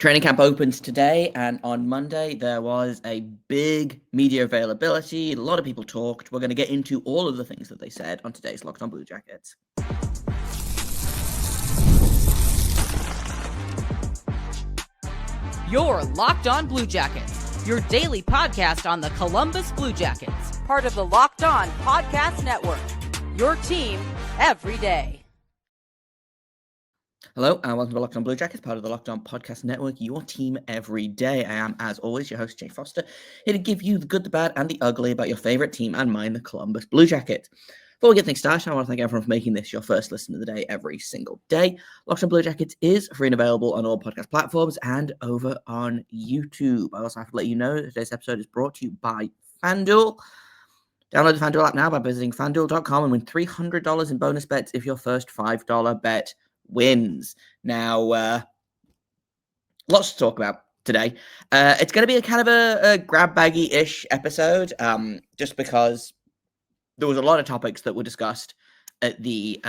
Training camp opens today, and on Monday there was a big media availability. A lot of people talked. We're going to get into all of the things that they said on today's Locked On Blue Jackets. You're Locked On Blue Jackets, your daily podcast on the Columbus Blue Jackets, part of the Locked On Podcast Network, your team every day. Hello, and welcome to Locked On Blue Jackets, part of the Locked On Podcast Network, your team every day. I am, as always, your host, Jay Foster, here to give you the good, the bad, and the ugly about your favorite team and mine, the Columbus Blue Jackets. Before we get things started, I want to thank everyone for making this your first listen of the day every single day. Locked On Blue Jackets is free and available on all podcast platforms and over on YouTube. I also have to let you know that today's episode is brought to you by FanDuel. Download the FanDuel app now by visiting FanDuel.com and win $300 in bonus bets if your first $5 bet wins. Now, lots to talk about today. It's going to be a kind of a grab baggy-ish episode, just because there was a lot of topics that were discussed at the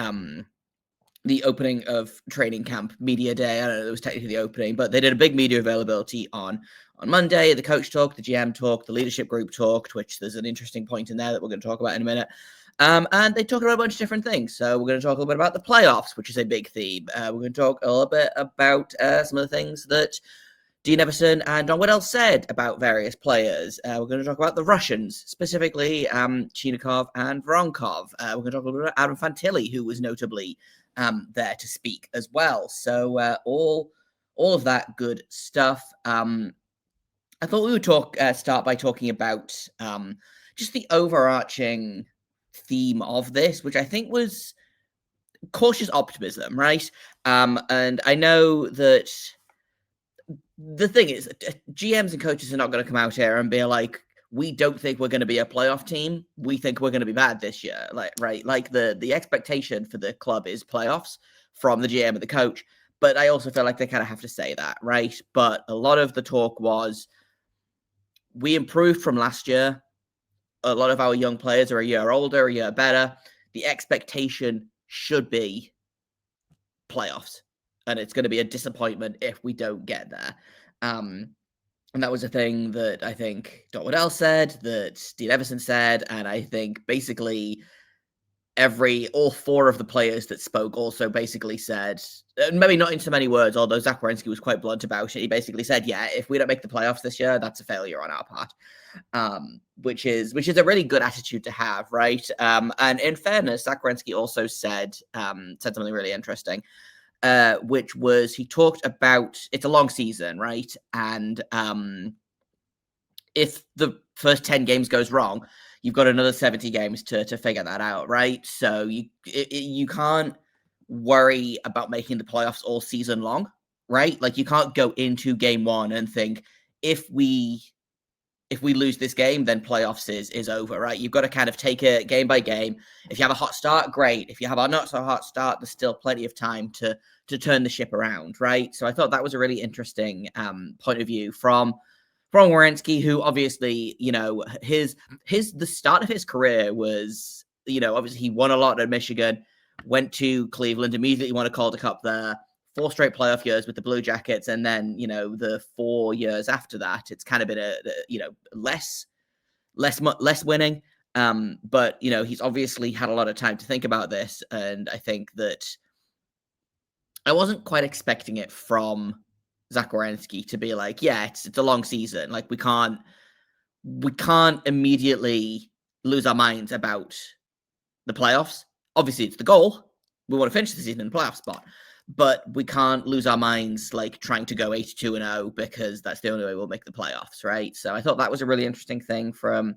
opening of training camp media day. I don't know, it was technically the opening, but they did a big media availability on Monday. The coach talked, the GM talked, the leadership group talked, which there's an interesting point in there that we're going to talk about in a minute. And they talk about a bunch of different things. So we're going to talk a little bit about the playoffs, which is a big theme. We're going to talk a little bit about some of the things that Dean Evason and Don Waddell said about various players. We're going to talk about the Russians, specifically Chinakhov and Voronkov. We're going to talk a little bit about Adam Fantilli, who was notably there to speak as well. So all of that good stuff. I thought we would start by talking about just the overarching theme of this, which I think was cautious optimism, right? And I know that the thing is, GMs and coaches are not going to come out here and be like, we don't think we're going to be a playoff team. We think we're going to be bad this year. Like the expectation for the club is playoffs from the GM and the coach. But I also feel like they kind of have to say that, right? But a lot of the talk was, we improved from last year. A lot of our young players are a year older, a year better. The expectation should be playoffs. And it's going to be a disappointment if we don't get there. And that was a thing that I think Don Waddell said, that Dean Evason said, and I think basically all four of the players that spoke also basically said, maybe not in so many words, although Zach Werenski was quite blunt about it. He basically said, yeah, if we don't make the playoffs this year, that's a failure on our part. Which is a really good attitude to have, right? And in fairness, Zach Werenski also said something really interesting, which was, he talked about, it's a long season, right? And if the first 10 games goes wrong, you've got another 70 games to figure that out, right? So you can't worry about making the playoffs all season long, right? Like, you can't go into game one and think, if we lose this game, then playoffs is over, right? You've got to kind of take it game by game. If you have a hot start, great. If you have a not so hot start, there's still plenty of time to turn the ship around, right? So I thought that was a really interesting point of view from Werenski, who obviously, the start of his career was, obviously he won a lot at Michigan, went to Cleveland, immediately won a Calder Cup there, 4 straight playoff years with the Blue Jackets, and then, the 4 years after that, it's kind of been less winning. But, he's obviously had a lot of time to think about this, and I think that I wasn't quite expecting it from Zach Werenski to be like, yeah, it's a long season. Like, we can't immediately lose our minds about the playoffs. Obviously, it's the goal. We want to finish the season in the playoff spot, but we can't lose our minds like trying to go 82-0 because that's the only way we'll make the playoffs, right? So I thought that was a really interesting thing from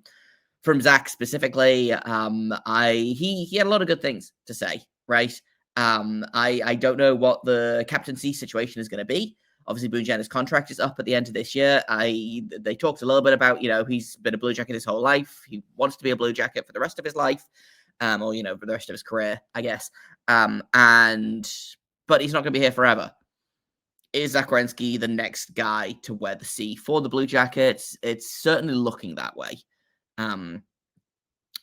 Zach specifically. He had a lot of good things to say, right? I don't know what the captaincy situation is going to be. Obviously, Boone Jenner's contract is up at the end of this year. They talked a little bit about, he's been a Blue Jacket his whole life. He wants to be a Blue Jacket for the rest of his life, or, for the rest of his career, I guess. But he's not going to be here forever. Is Zach Werenski the next guy to wear the C for the Blue Jackets? It's certainly looking that way. And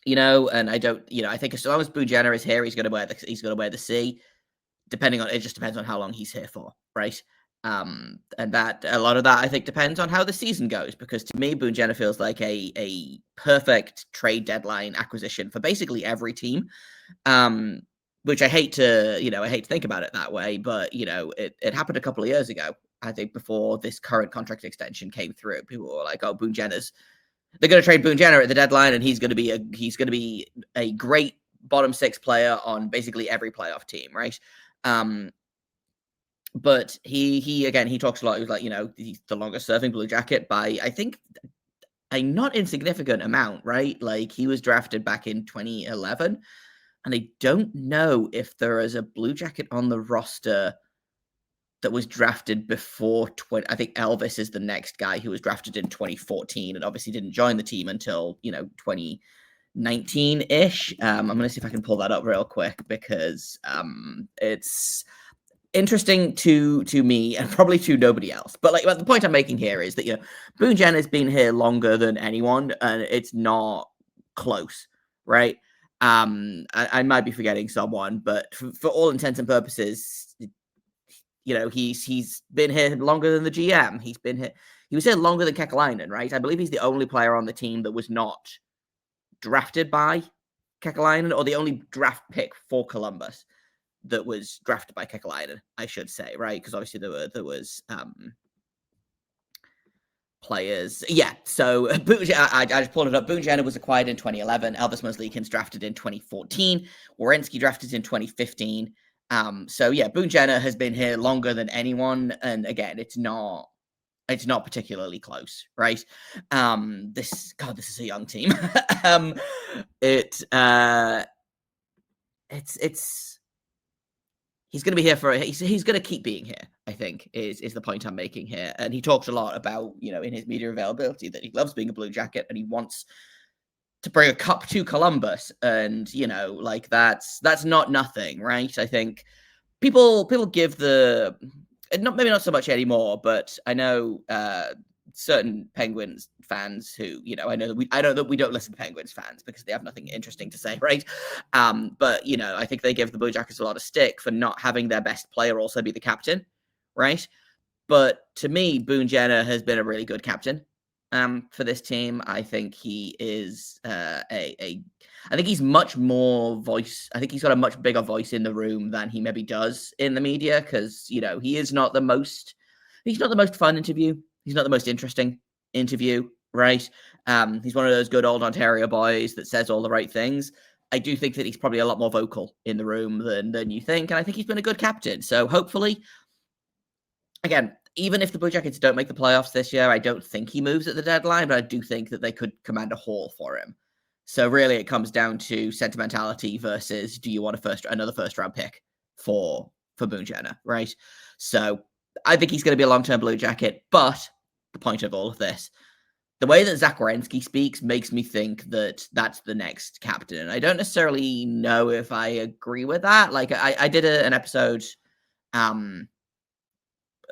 I don't, I think as long as Boone Jenner is here, he's going to wear the C. It just depends on how long he's here for, right? And that a lot of that, I think, depends on how the season goes, because to me, Boone Jenner feels like a perfect trade deadline acquisition for basically every team. Which I hate to think about it that way, but it happened a couple of years ago. I think before this current contract extension came through, people were like, "Oh, they're going to trade Boone Jenner at the deadline, and he's going to be a great bottom six player on basically every playoff team, right?" But he talks a lot. He was like, he's the longest serving Blue Jacket by, I think, a not insignificant amount, right? Like, he was drafted back in 2011, and I don't know if there is a Blue Jacket on the roster that was drafted before I think Elvis is the next guy who was drafted in 2014 and obviously didn't join the team until 2019-ish. I'm going to see if I can pull that up real quick, because it's interesting to me and probably to nobody else. But the point I'm making here is that Boone Jenner has been here longer than anyone, and it's not close, right? I might be forgetting someone, but for all intents and purposes, he's been here longer than the GM. He was here longer than Kekalainen, right? I believe he's the only player on the team that was not drafted by Kekalainen, or the only draft pick for Columbus that was drafted by Kekalainen, I should say, right? Because obviously there was players. Yeah, so I just pulled it up. Boone Jenner was acquired in 2011. Elvis Merzlikins drafted in 2014. Werenski drafted in 2015. So yeah, Boone Jenner has been here longer than anyone, and again, it's not particularly close, right? This is a young team. He's going to be here he's going to keep being here, I think, is the point I'm making here. And he talks a lot about, in his media availability, that he loves being a Blue Jacket and he wants to bring a cup to Columbus. And, that's not nothing, right? I think people give maybe not so much anymore, but I know certain Penguins fans who, I know that we don't listen to Penguins fans because they have nothing interesting to say, right? But I think they give the Blue Jackets a lot of stick for not having their best player also be the captain, right? But to me, Boone Jenner has been a really good captain for this team. I think he is I think he's much more voice. I think he's got a much bigger voice in the room than he maybe does in the media, because he is not the most. He's not the most fun interview. He's not the most interesting interview, right? He's one of those good old Ontario boys that says all the right things. I do think that he's probably a lot more vocal in the room than you think, and I think he's been a good captain. So hopefully, again, even if the Blue Jackets don't make the playoffs this year, I don't think he moves at the deadline, but I do think that they could command a haul for him. So really, it comes down to sentimentality versus, do you want another first round pick for Boone Jenner, right? So I think he's going to be a long-term Blue Jacket, but the point of all of this, the way that Zach Werenski speaks makes me think that that's the next captain. And I don't necessarily know if I agree with that. I did an episode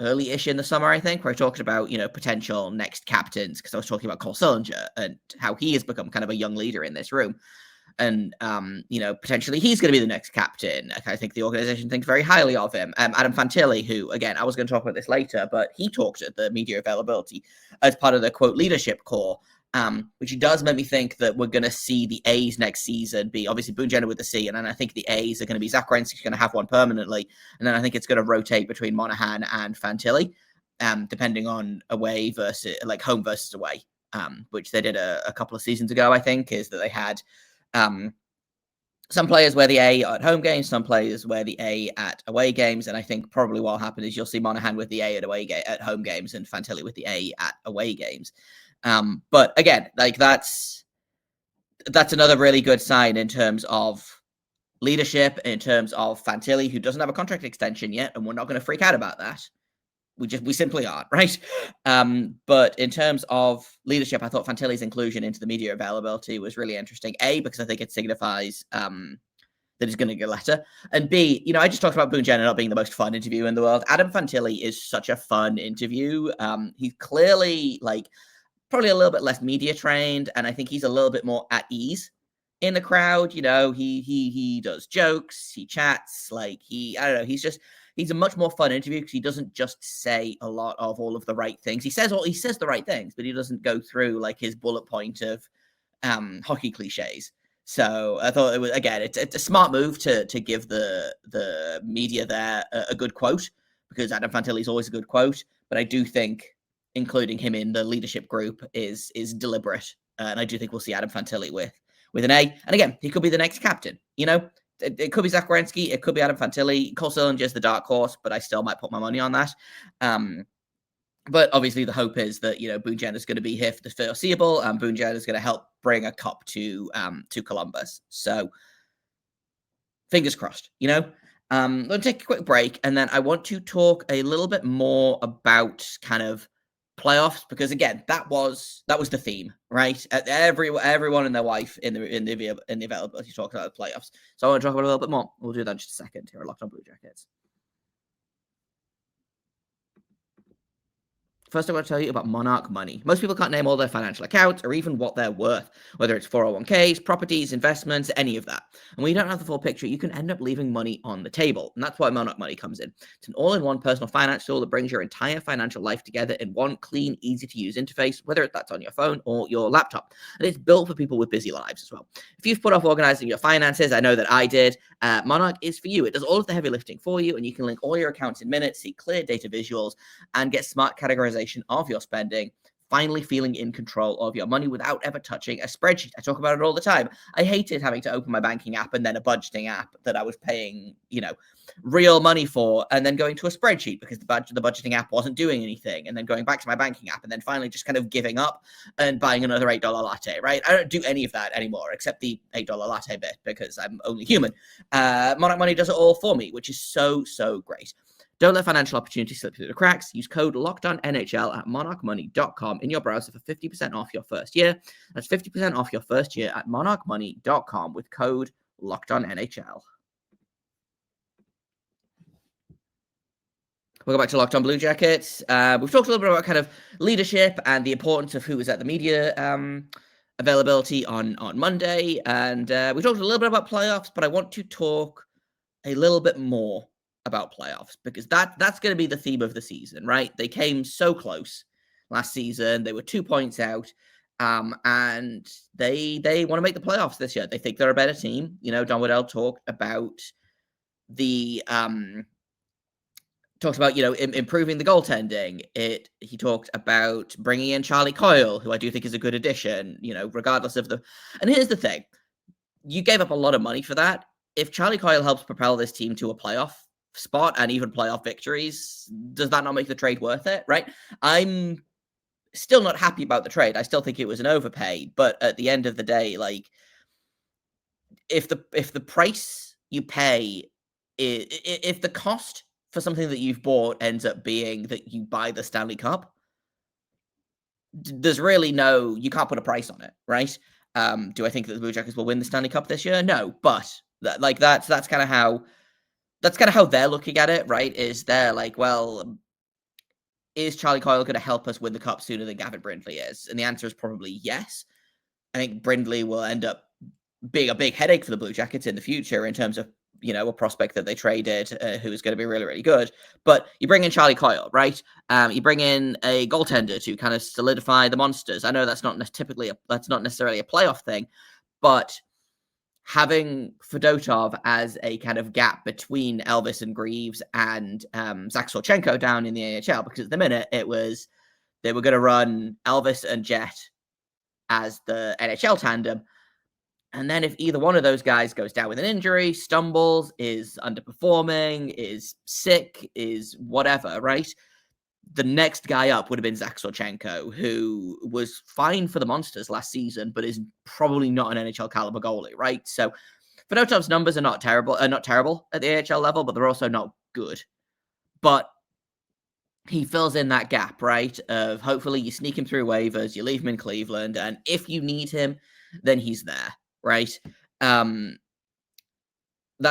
early-ish in the summer, I think, where I talked about, potential next captains, because I was talking about Cole Sillinger and how he has become kind of a young leader in this room. And, potentially he's going to be the next captain. I think the organization thinks very highly of him. Adam Fantilli, who, again, I was going to talk about this later, but he talked at the media availability as part of the, quote, leadership core, which does make me think that we're going to see the A's next season be obviously Boone Jenner with the C, and then I think the A's are going to be Zach Werenski's going to have one permanently, and then I think it's going to rotate between Monahan and Fantilli, depending on away versus home versus away, which they did a couple of seasons ago. I think is that they had some players wear the A at home games, some players wear the A at away games, and I think probably what will happen is you'll see Monahan with the A at home games and Fantilli with the A at away games. But again, that's another really good sign in terms of leadership, in terms of Fantilli, who doesn't have a contract extension yet, and we're not going to freak out about that. We simply aren't, right? But in terms of leadership, I thought Fantilli's inclusion into the media availability was really interesting. A, because I think it signifies that he's going to get a letter. And B, I just talked about Boone Jenner not being the most fun interview in the world. Adam Fantilli is such a fun interview. He's clearly probably a little bit less media trained, and I think he's a little bit more at ease in the crowd. He does jokes, he chats, I don't know, he's he's a much more fun interview because he doesn't just say a lot of all of the right things. He says the right things, but he doesn't go through like his bullet point of hockey cliches. So I thought it was, again, it's a smart move to give the media there a good quote, because Adam Fantilli is always a good quote. But I do think including him in the leadership group is deliberate, and I do think we'll see Adam Fantilli with an A. And again, he could be the next captain. You know, it could be Zach Werenski, it could be Adam Fantilli. Cole Sillinger's the dark horse, but I still might put my money on that. But obviously, the hope is that, you know, Boone Jenner is going to be here for the foreseeable, and Boone Jenner is going to help bring a cup to Columbus. So, fingers crossed. You know, let's take a quick break, and then I want to talk a little bit more about kind of playoffs, because again, that was the theme, right? Everyone and their wife in the availability talk about the playoffs. So I want to talk about it a little bit more. We'll do that in just a second here at Locked On Blue Jackets. First, I want to tell you about Monarch Money. Most people can't name all their financial accounts or even what they're worth, whether it's 401ks, properties, investments, any of that. And when you don't have the full picture, you can end up leaving money on the table. And that's why Monarch Money comes in. It's an all-in-one personal finance tool that brings your entire financial life together in one clean, easy-to-use interface, whether that's on your phone or your laptop. And it's built for people with busy lives as well. If you've put off organizing your finances, I know that I did, Monarch is for you. It does all of the heavy lifting for you, and you can link all your accounts in minutes, see clear data visuals, and get smart categorization of your spending, finally feeling in control of your money without ever touching a spreadsheet. I talk about it all the time. I hated having to open my banking app and then a budgeting app that I was paying, you know, real money for, and then going to a spreadsheet because the budgeting app wasn't doing anything, and then going back to my banking app, and then finally just kind of giving up and buying another $8 latte, right? I don't do any of that anymore except the $8 latte bit because I'm only human. Monarch Money does it all for me, which is so great. Don't let financial opportunities slip through the cracks. Use code LOCKEDONNHL at monarchmoney.com in your browser for 50% off your first year. That's 50% off your first year at monarchmoney.com with code LOCKEDONNHL. Welcome back to Locked On Blue Jackets. We've talked a little bit about kind of leadership and the importance of who was at the media availability on Monday. And we talked a little bit about playoffs, but I want to talk a little bit more about playoffs, because that's going to be the theme of the season, right? They came so close last season. They were 2 points out, and they want to make the playoffs this year. They think they're a better team. You know, Don Waddell talked about the you know, improving the goaltending. He talked about bringing in Charlie Coyle, who I do think is a good addition, you know, regardless of the. And here's the thing: you gave up a lot of money for that. If Charlie Coyle helps propel this team to a playoff spot and even playoff victories, does that not make the trade worth it, right? I'm still not happy about the trade. I still think it was an overpay, but at the end of the day, like, if the price you pay, if the cost for something that you've bought ends up being that you buy the Stanley Cup, there's really you can't put a price on it, right? Do I think that the Blue Jackets will win the Stanley Cup this year? No, but that's kind of how they're looking at it, right? Is they're like, well, is Charlie Coyle going to help us win the cup sooner than Gavin Brindley is? And the answer is probably yes. I think Brindley will end up being a big headache for the Blue Jackets in the future in terms of, you know, a prospect that they traded who is going to be really good. But you bring in Charlie Coyle, right? You bring in a goaltender to kind of solidify the monsters. I know that's not necessarily a playoff thing, but having Fedotov as a kind of gap between Elvis and Greaves and Zach Sorchenko down in the AHL, because at the minute they were going to run Elvis and Jet as the NHL tandem. And then if either one of those guys goes down with an injury, stumbles, is underperforming, is sick, is whatever, right? The next guy up would have been Zach Sorchenko, who was fine for the Monsters last season, but is probably not an NHL caliber goalie, right? So Fedotov's numbers are not terrible at the AHL level, but they're also not good. But he fills in that gap, right? Of hopefully you sneak him through waivers, you leave him in Cleveland, and if you need him, then he's there, right? That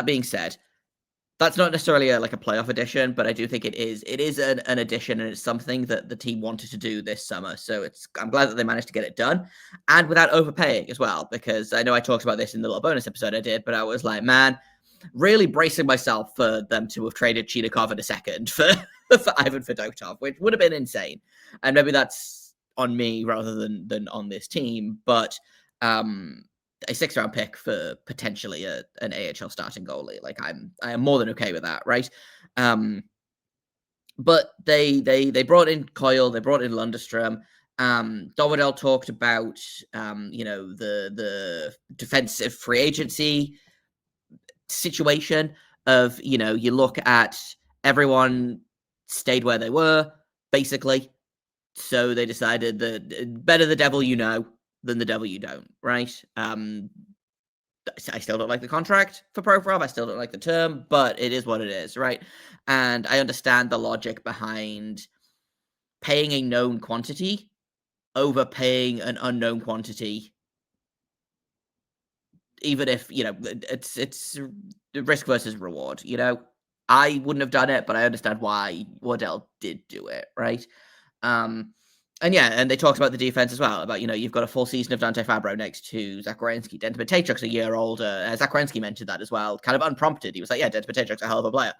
being said, that's not necessarily a playoff addition, but I do think it is an addition, and it's something that the team wanted to do this summer. So I'm glad that they managed to get it done, and without overpaying as well, because I know I talked about this in the little bonus episode I did, but I was like, man, really bracing myself for them to have traded Chinakhov in a second for Ivan Fedotov, which would have been insane. And maybe that's on me rather than on this team, but a 6th-round pick for potentially an AHL starting goalie, like I am more than okay with that, right? But they brought in Coyle, they brought in Lundestrom. Don Waddell talked about the defensive free agency situation of, you look at everyone stayed where they were, basically. So they decided that better the devil you know than the devil you don't, right? I still don't like the contract for Provorov. I still don't like the term, but it is what it is, right? And I understand the logic behind paying a known quantity over paying an unknown quantity, even if, it's risk versus reward, I wouldn't have done it, but I understand why Waddell did do it, right? And they talked about the defense as well, about, you've got a full season of Dante Fabro next to Zach Werenski. Denton Matejchuk's a year older. Zach Werenski mentioned that as well, kind of unprompted. He was like, yeah, Denton Matejchuk's a hell of a player.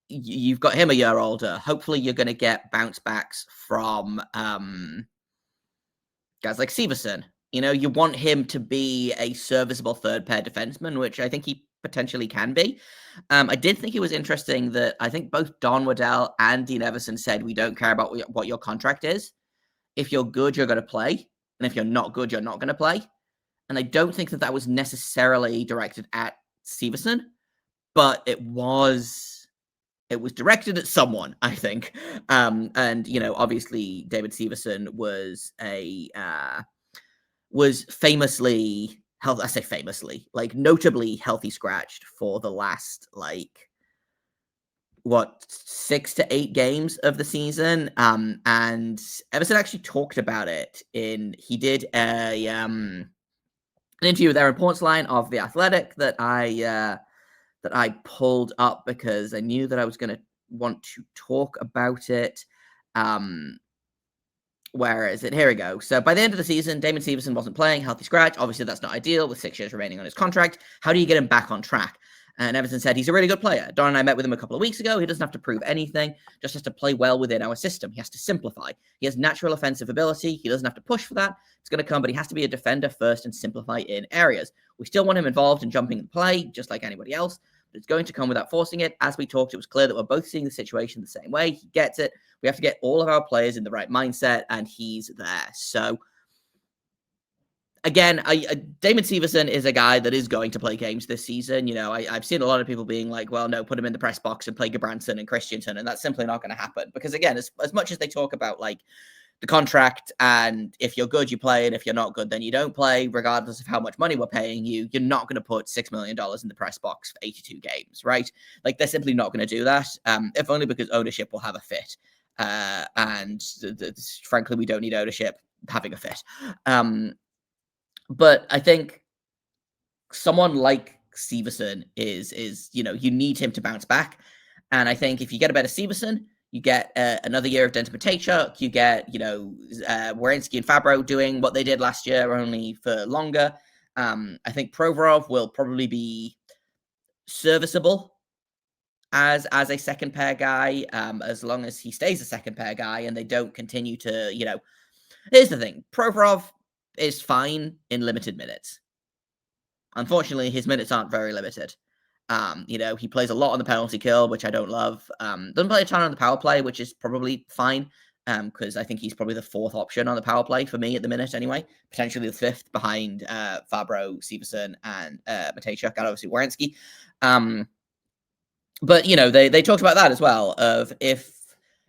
You've got him a year older. Hopefully you're going to get bounce backs from guys like Severson. You want him to be a serviceable third pair defenseman, which I think he potentially can be. I did think it was interesting that I think both Don Waddell and Dean Evason said, we don't care about what your contract is. If you're good, you're going to play. And if you're not good, you're not going to play. And I don't think that was necessarily directed at Severson, but it was directed at someone, I think. And, obviously David Severson was famously, I say famously, notably healthy scratched for the last, 6 to 8 games of the season. And Evason actually talked about it he did an interview with Aaron Portzline of The Athletic that I pulled up because I knew that I was going to want to talk about it. Where is it? Here we go. So by the end of the season, Damon Severson wasn't playing, healthy scratch. Obviously, that's not ideal with 6 years remaining on his contract. How do you get him back on track? And Evason said, he's a really good player. Don and I met with him a couple of weeks ago. He doesn't have to prove anything, just has to play well within our system. He has to simplify. He has natural offensive ability. He doesn't have to push for that. It's going to come, but he has to be a defender first and simplify in areas. We still want him involved in jumping in play, just like anybody else. But it's going to come without forcing it. As we talked, it was clear that we're both seeing the situation the same way. He gets it. We have to get all of our players in the right mindset, and he's there. So, again, Damon Severson is a guy that is going to play games this season. I've seen a lot of people being like, well, no, put him in the press box and play Gabranson and Christiansen, and that's simply not going to happen. Because, again, as much as they talk about, the contract, and if you're good, you play, and if you're not good, then you don't play, regardless of how much money we're paying you, you're not going to put $6 million in the press box for 82 games, right? They're simply not going to do that, if only because ownership will have a fit. And frankly, we don't need ownership having a fit. But I think someone like Severson is you need him to bounce back. And I think if you get a better Severson, you get another year of Denton Matejchuk. You get, Werenski and Fabro doing what they did last year, only for longer. I think Provorov will probably be serviceable as a second pair guy, as long as he stays a second pair guy and they don't continue to, Here's the thing. Provorov is fine in limited minutes. Unfortunately, his minutes aren't very limited. He plays a lot on the penalty kill, which I don't love. Doesn't play a ton on the power play, which is probably fine, because I think he's probably the 4th option on the power play for me at the minute anyway. Potentially the 5th behind Fabro, Severson, and Matejchuk, and obviously Werenski. But, they talked about that as well, of if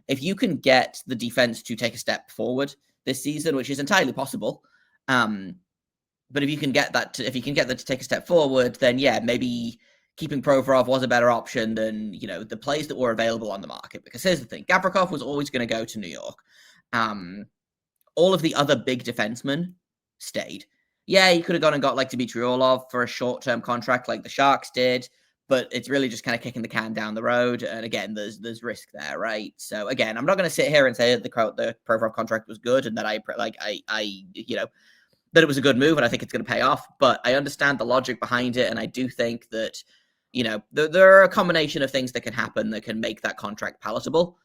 you can get the defense to take a step forward this season, which is entirely possible, but if you can get that to take a step forward, then yeah, maybe keeping Provorov was a better option than, the plays that were available on the market. Because here's the thing, Gavrikov was always going to go to New York. All of the other big defensemen stayed. Yeah, you could have gone and got Dmitri Orlov for a short-term contract like the Sharks did, but it's really just kind of kicking the can down the road. And again, there's risk there, right? So again, I'm not going to sit here and say that the Provorov contract was good and that that it was a good move, and I think it's going to pay off. But I understand the logic behind it, and I do think that, there are a combination of things that can happen that can make that contract palatable.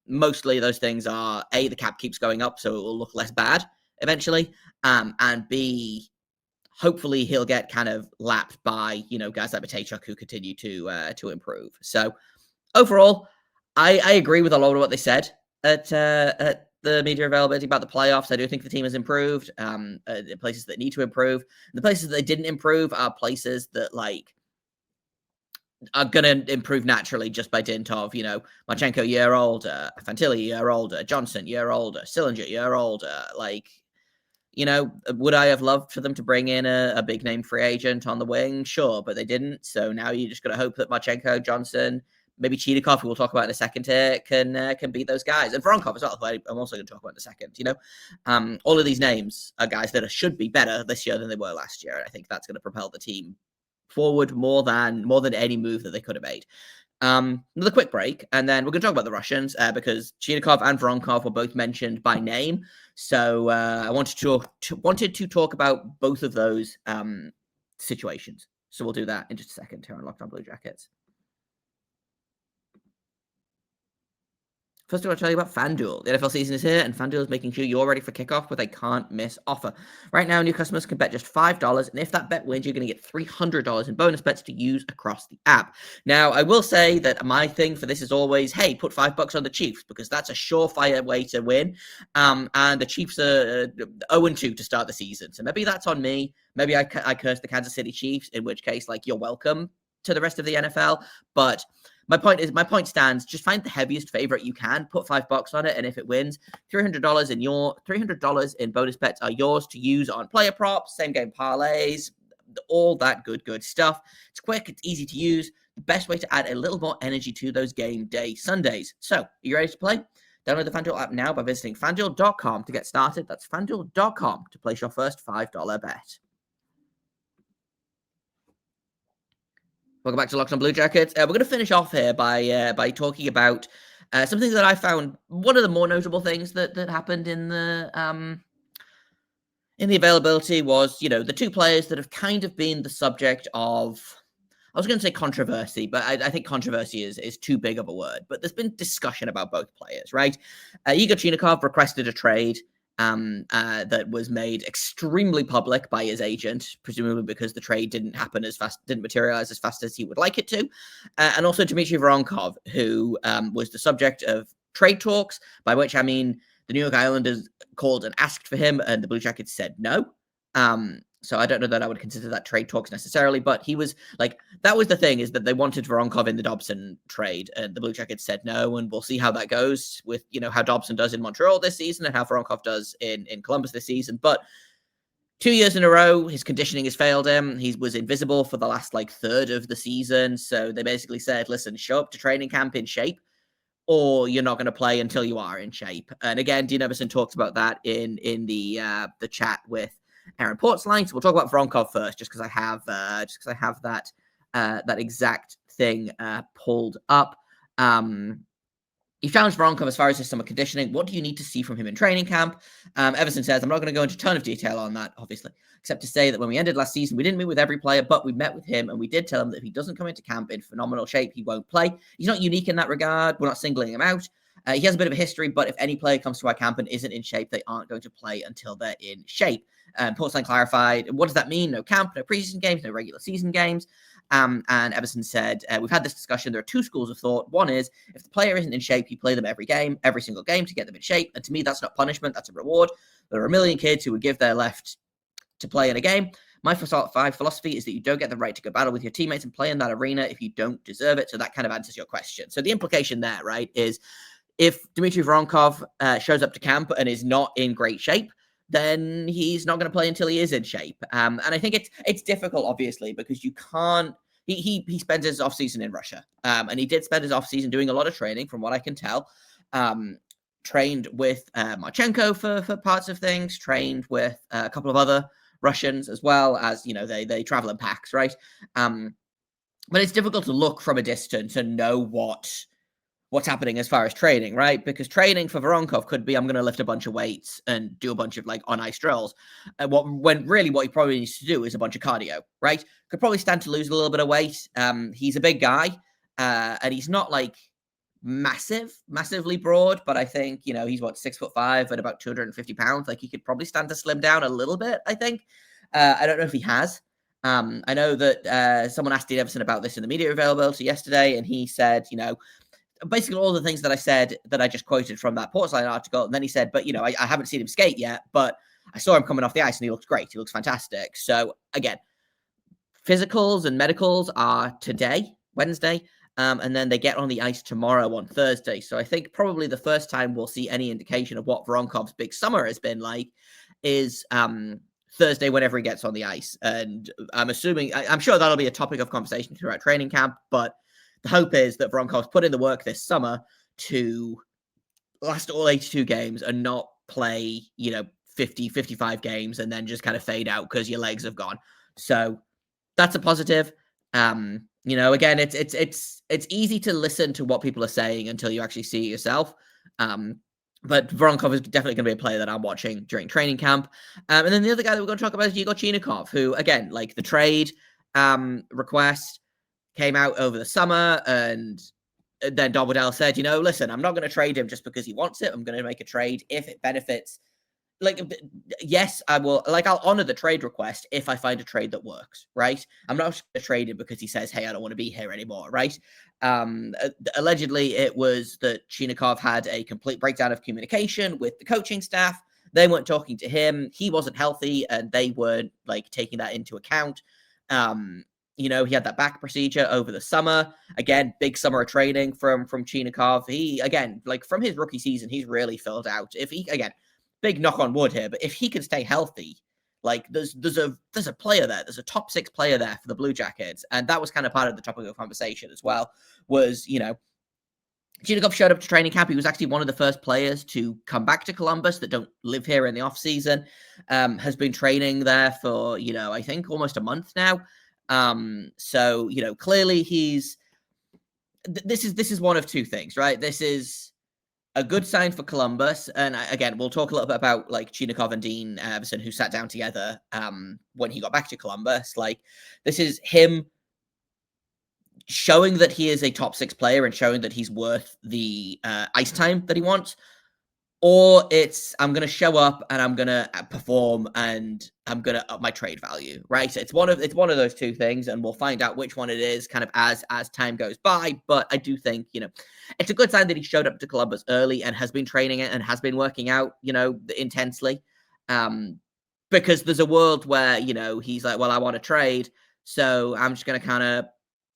Mostly those things are, A, the cap keeps going up, so it will look less bad eventually, and B, hopefully he'll get kind of lapped by, guys like Matejchuk who continue to improve. So overall, I agree with a lot of what they said at the media availability about the playoffs. I do think the team has improved. The places that need to improve, the places that they didn't improve are places that are going to improve naturally just by dint of, Marchenko year older, Fantilli year older, Johnson year older, Sillinger year older. Would I have loved for them to bring in a big name free agent on the wing? Sure, but they didn't. So now you just got to hope that Marchenko, Johnson, maybe Chinakhov, who we'll talk about in a second here, can beat those guys. And Voronkov as well, who I'm also going to talk about in a second. All of these names are guys that should be better this year than they were last year. And I think that's going to propel the team forward more than any move that they could have made. Another quick break, and then we're going to talk about the Russians because Chinakhov and Voronkov were both mentioned by name. So I wanted to talk about both of those situations. So we'll do that in just a second here on Locked On Blue Jackets. First, I want to tell you about FanDuel. The NFL season is here, and FanDuel is making sure you're ready for kickoff with a can't-miss offer. Right now, new customers can bet just $5, and if that bet wins, you're going to get $300 in bonus bets to use across the app. Now, I will say that my thing for this is always, hey, put $5 on the Chiefs, because that's a surefire way to win. And the Chiefs are 0-2 to start the season, so maybe that's on me. Maybe I curse the Kansas City Chiefs, in which case, you're welcome to the rest of the NFL, but my point stands. Just find the heaviest favorite you can, put $5 on it, and if it wins, $300 in bonus bets are yours to use on player props, same game parlays, all that good stuff. It's quick, it's easy to use. The best way to add a little more energy to those game day Sundays. So, are you ready to play? Download the FanDuel app now by visiting FanDuel.com to get started. That's FanDuel.com to place your first $5 bet. Welcome back to Locked On Blue Jackets. We're going to finish off here by talking about some things that I found one of the more notable things that happened in the availability was, the two players that have kind of been the subject of, I was going to say controversy, but I think controversy is too big of a word. But there's been discussion about both players, right? Yegor Chinakhov requested a trade that was made extremely public by his agent, presumably because the trade didn't materialize as fast as he would like it to. And also Dmitri Voronkov, who was the subject of trade talks, by which I mean the New York Islanders called and asked for him, and the Blue Jackets said no. So I don't know that I would consider that trade talks necessarily, but he was that was the thing, is that they wanted Voronkov in the Dobson trade, and the Blue Jackets said no, and we'll see how that goes with, how Dobson does in Montreal this season and how Voronkov does in Columbus this season. But 2 years in a row, his conditioning has failed him. He was invisible for the last third of the season. So they basically said, listen, show up to training camp in shape, or you're not going to play until you are in shape. And again, Dean Evason talks about that in the chat with Aaron Portsline. So we'll talk about Voronkov first, just because I have that exact thing pulled up. He challenged Voronkov as far as his summer conditioning. What do you need to see from him in training camp? Evason says, I'm not going to go into a ton of detail on that, obviously, except to say that when we ended last season, we didn't meet with every player, but we met with him, and we did tell him that if he doesn't come into camp in phenomenal shape, he won't play. He's not unique in that regard. We're not singling him out. He has a bit of a history, but if any player comes to our camp and isn't in shape, they aren't going to play until they're in shape. Portsline clarified, what does that mean? No camp, no preseason games, no regular season games. And Evason said, we've had this discussion. There are two schools of thought. One is, if the player isn't in shape, you play them every single game to get them in shape. And to me, that's not punishment, that's a reward. There are a million kids who would give their left to play in a game. My philosophy is that you don't get the right to go battle with your teammates and play in that arena if you don't deserve it. So that kind of answers your question. So the implication there, right, is if Dmitri Voronkov shows up to camp and is not in great shape, then he's not going to play until he is in shape. And I think it's difficult, obviously, because you can't. He spends his offseason in Russia, and he did spend his offseason doing a lot of training, from what I can tell. Trained with Marchenko for parts of things, trained with a couple of other Russians as well, as they travel in packs, right? But it's difficult to look from a distance and know what what's happening as far as training, right? Because training for Voronkov could be, I'm going to lift a bunch of weights and do a bunch of like on ice drills. When really what he probably needs to do is a bunch of cardio, right? Could probably stand to lose a little bit of weight. He's a big guy, and he's not like massively broad, but I think, he's 6'5" at about 250 pounds. Like he could probably stand to slim down a little bit, I think. I don't know if he has. I know that someone asked Dean Evason about this in the media availability yesterday, and he said, basically all the things that I said that I just quoted from that Portsline article. And then he said, but, I haven't seen him skate yet, but I saw him coming off the ice and he looks great. He looks fantastic. So again, physicals and medicals are today, Wednesday, and then they get on the ice tomorrow on Thursday. So I think probably the first time we'll see any indication of what Voronkov's big summer has been like is Thursday whenever he gets on the ice. And I'm sure that'll be a topic of conversation throughout training camp, but the hope is that Voronkov's put in the work this summer to last all 82 games and not play, 50, 55 games and then just kind of fade out because your legs have gone. So that's a positive. Again, it's easy to listen to what people are saying until you actually see it yourself. But Voronkov is definitely going to be a player that I'm watching during training camp. And then the other guy that we're going to talk about is Yegor Chinakhov, who, again, like the trade request came out over the summer, and then Don Waddell said, listen, I'm not going to trade him just because he wants it. I'm going to make a trade if it benefits. Yes, I will. I'll honor the trade request if I find a trade that works, right? I'm not going to trade him because he says, hey, I don't want to be here anymore, right? Allegedly, it was that Chinakhov had a complete breakdown of communication with the coaching staff. They weren't talking to him. He wasn't healthy, and they weren't taking that into account. He had that back procedure over the summer. Again, big summer of training from Chinakhov. He, again, from his rookie season, he's really filled out. If he, again, big knock on wood here, but if he can stay healthy, there's a player there. There's a top 6 player there for the Blue Jackets. And that was kind of part of the topic of conversation as well, was, Chinakhov showed up to training camp. He was actually one of the first players to come back to Columbus that don't live here in the offseason. Has been training there for, I think almost a month now. So, clearly this is one of two things, right? This is a good sign for Columbus. And again, we'll talk a little bit about Chinakhov and Dean Evason, who sat down together when he got back to Columbus. This is him showing that he is a top 6 player and showing that he's worth the ice time that he wants. Or it's, I'm going to show up and I'm going to perform and I'm going to up my trade value, right? So it's one of those two things, and we'll find out which one it is kind of as time goes by. But I do think, it's a good sign that he showed up to Columbus early and has been training it and has been working out, intensely. Because there's a world where, he's like, well, I want to trade, so I'm just going to kind of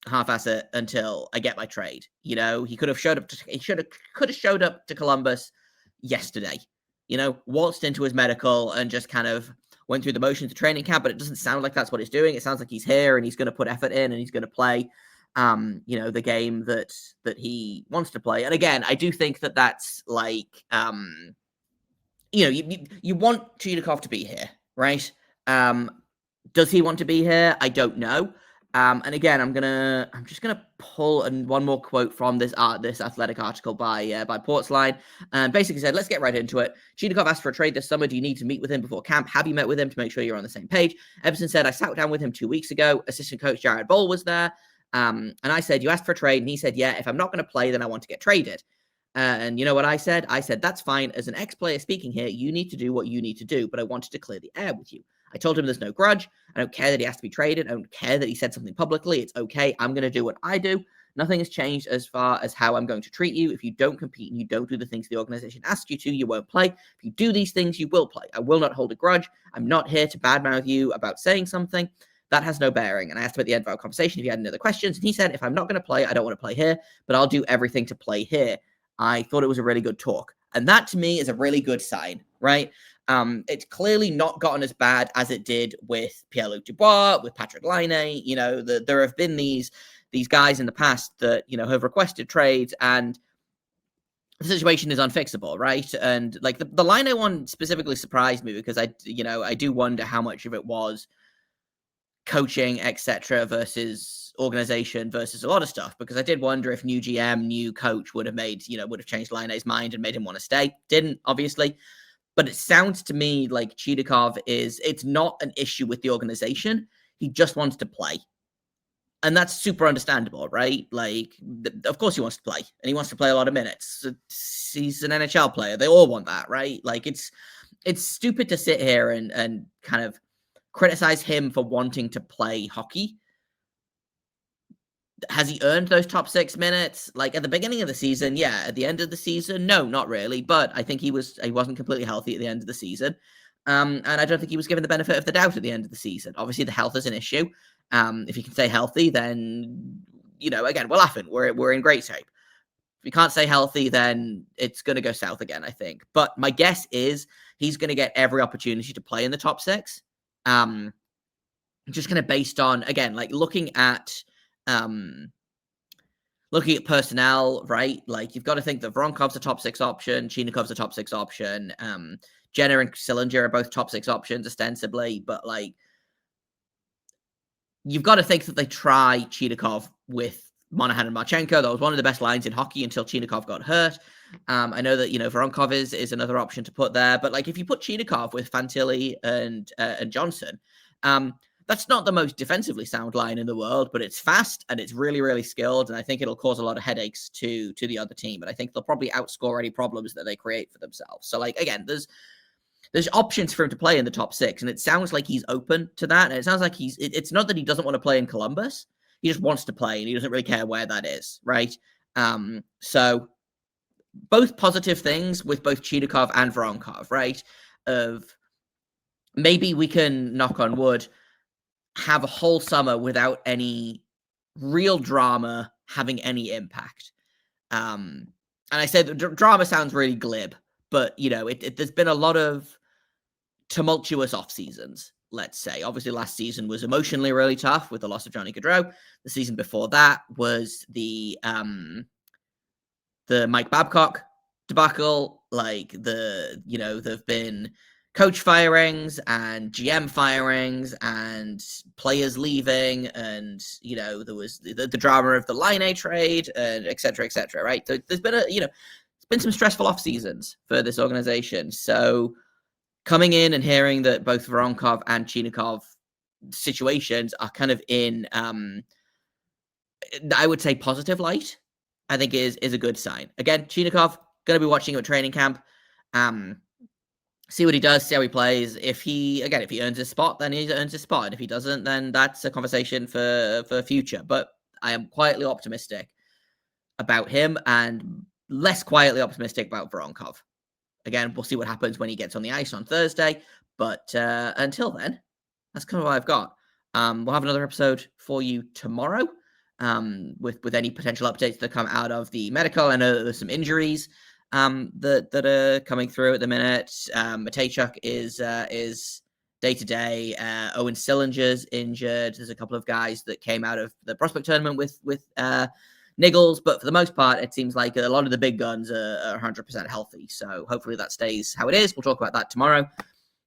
half-ass it until I get my trade. He could have showed up to Columbus yesterday, waltzed into his medical and just kind of went through the motions of training camp, but it doesn't sound like that's what he's doing. It sounds like he's here and he's going to put effort in and he's going to play, the game that he wants to play. And again, I do think that that's you want Chinakhov to be here, right? Does he want to be here? I don't know. And again, I'm just gonna pull one more quote from this Athletic article by Portsline. Basically said, let's get right into it. Chinakhov asked for a trade this summer. Do you need to meet with him before camp? Have you met with him to make sure you're on the same page? Evason said, I sat down with him 2 weeks ago. Assistant coach Jared Boll was there. And I said, you asked for a trade? And he said, yeah, if I'm not going to play, then I want to get traded. And you know what I said? I said, that's fine. As an ex-player speaking here, you need to do what you need to do, but I wanted to clear the air with you. I told him there's no grudge. I don't care that he has to be traded. I don't care that he said something publicly. It's okay. I'm going to do what I do. Nothing has changed as far as how I'm going to treat you. If you don't compete and you don't do the things the organization asks you to, you won't play. If you do these things, you will play. I will not hold a grudge. I'm not here to badmouth you about saying something. That has no bearing. And I asked him at the end of our conversation if he had any other questions. And he said, if I'm not going to play, I don't want to play here, but I'll do everything to play here. I thought it was a really good talk. And that to me is a really good sign, right? It's clearly not gotten as bad as it did with Pierre-Luc Dubois, with Patrick Laine. There have been these guys in the past that, have requested trades, and the situation is unfixable, right? And the Laine one specifically surprised me because I do wonder how much of it was coaching, etc., versus organization versus a lot of stuff, because I did wonder if new GM, new coach would have changed Laine's mind and made him want to stay. Didn't, obviously. But it sounds to me like Chinakhov it's not an issue with the organization. He just wants to play. And that's super understandable, right? Like, of course he wants to play, and he wants to play a lot of minutes. He's an NHL player. They all want that, right? Like, it's stupid to sit here and kind of criticize him for wanting to play hockey. Has he earned those top 6 minutes? Like, at the beginning of the season, yeah. At the end of the season, no, not really. But I think he wasn't completely healthy at the end of the season. And I don't think he was given the benefit of the doubt at the end of the season. Obviously, the health is an issue. If he can stay healthy, then, again, we're laughing. We're in great shape. If he can't stay healthy, then it's going to go south again, I think. But my guess is he's going to get every opportunity to play in the top 6. Just kind of based on, again, like looking at personnel, right? Like, you've got to think that Voronkov's a top 6 option, Chinakhov's a top 6 option, Jenner and Sillinger are both top 6 options ostensibly, but like, you've got to think that they try Chinakhov with Monahan and Marchenko. That was one of the best lines in hockey until Chinakhov got hurt. I know that, Voronkov is another option to put there, but like, if you put Chinakhov with Fantilli and Johnson, that's not the most defensively sound line in the world, but it's fast and it's really, really skilled. And I think it'll cause a lot of headaches to the other team. And I think they'll probably outscore any problems that they create for themselves. So, like, again, there's options for him to play in the top 6. And it sounds like he's open to that. And it sounds like it's not that he doesn't want to play in Columbus. He just wants to play and he doesn't really care where that is. Right. So both positive things with both Chinakhov and Voronkov, right? Of maybe we can, knock on wood, have a whole summer without any real drama having any impact. And I said drama sounds really glib, but there's been a lot of tumultuous off seasons, let's say. Obviously, last season was emotionally really tough with the loss of Johnny Gaudreau. The season before that was the Mike Babcock debacle. Like, there've been coach firings and GM firings and players leaving, and there was the drama of the Laine trade, and et cetera, right? So there's been it's been some stressful off seasons for this organization. So coming in and hearing that both Voronkov and Chinakhov situations are kind of in, I would say, positive light, I think is a good sign. Again, Chinakhov, going to be watching him at training camp. See what he does, see how he plays. If he earns his spot, then he earns his spot. And if he doesn't, then that's a conversation for future. But I am quietly optimistic about him and less quietly optimistic about Voronkov. Again, we'll see what happens when he gets on the ice on Thursday. But until then, that's kind of what I've got. We'll have another episode for you tomorrow with any potential updates that come out of the medical. I know that there's some injuries that are coming through at the minute. Matejchuk is day to day. Owen Sillinger's injured. There's a couple of guys that came out of the prospect tournament with niggles, but for the most part, it seems like a lot of the big guns are 100% healthy. So hopefully that stays how it is. We'll talk about that tomorrow.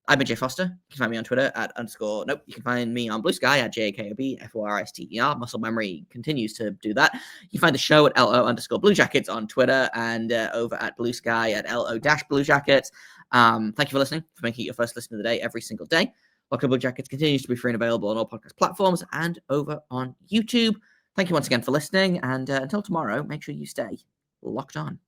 I've been Jay Foster. You can find me on Twitter You can find me on Blue Sky at JAKOBFORSTER. Muscle Memory continues to do that. You can find the show at LO_Blue Jackets on Twitter, and over at Blue Sky at LO-Blue Jackets. Thank you for listening, for making it your first listen of the day every single day. Locked On Blue Jackets continues to be free and available on all podcast platforms and over on YouTube. Thank you once again for listening, and until tomorrow, make sure you stay locked on.